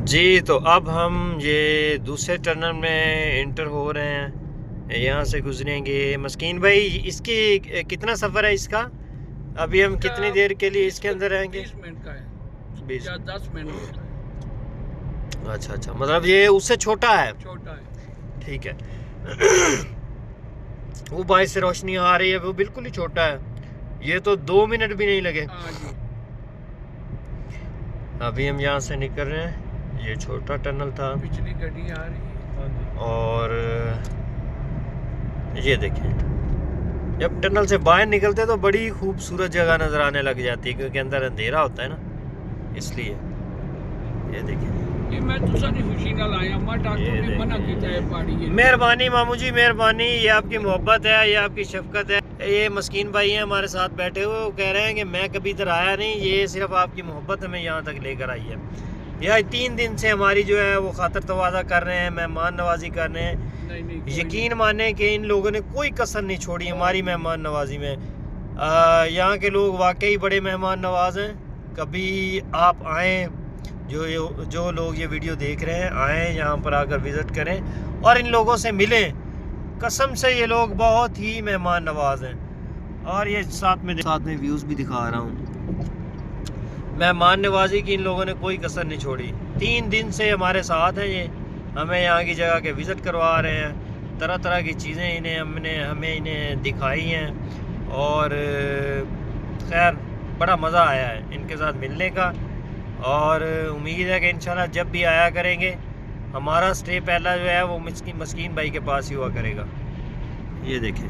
जी, तो अब हम ये दूसरे टनल में इंटर हो रहे हैं, यहाँ से गुजरेंगे। मस्कीन भाई, इसकी कितना सफ़र है इसका? अभी हम कितनी देर के लिए इसके अंदर रहेंगे? 20 मिनट का है 20 या 10 मिनट होता है। अच्छा अच्छा, मतलब ये उससे छोटा है। छोटा है। ठीक है। वो बाहर से रोशनी आ रही है, वो बिल्कुल ही छोटा है। ये तो 2 मिनट भी नहीं लगे। हाँ जी। अभी हम यहाँ से निकल रहे हैं। ये छोटा टनल था पिछली गड्डी आ रही है। और ये देखें, जब टनल से बाहर निकलते तो बड़ी खूबसूरत जगह नज़र आने लग जाती है, क्योंकि अंदर अंधेरा होता है ना, इसलिए। ये देखिए, ये मैं तुसानी खुशी ना लाया, मत आके ने मना कीता है पहाड़ी। मेहरबानी मामू जी, मेहरबानी। ये आपकी मोहब्बत है, ये आपकी शफकत है। ये मस्कीन भाई हैं हमारे साथ बैठे हुए, वो कह रहे हैं कि मैं कभी इधर आया नहीं, ये सिर्फ आपकी मोहब्बत हमें यहाँ तक लेकर आई है। यह 3 दिन से हमारी जो है वो खातर तवाज़ा कर रहे हैं, मेहमान नवाजी कर रहे हैं। यकीन माने कि इन लोगों ने कोई कसर नहीं छोड़ी हमारी मेहमान नवाजी में। यहाँ के लोग वाकई बड़े मेहमान नवाज हैं। कभी आप आएँ, जो लोग ये वीडियो देख रहे हैं, आएँ यहाँ पर आकर विज़िट करें और इन लोगों से मिलें। कसम से ये लोग बहुत ही मेहमान नवाज हैं। और ये साथ में व्यूज़ भी दिखा रहा हूँ। मेहमान नवाजी की इन लोगों ने कोई कसर नहीं छोड़ी। 3 दिन से हमारे साथ हैं ये, हमें यहाँ की जगह के विज़िट करवा रहे हैं। तरह तरह की चीज़ें हमें इन्हें दिखाई हैं और खैर बड़ा मज़ा आया है इनके साथ मिलने का। और उम्मीद है कि इंशाल्लाह जब भी आया करेंगे, हमारा स्टे पहला जो है वो मस्कीन भाई के पास ही हुआ करेगा। ये देखें।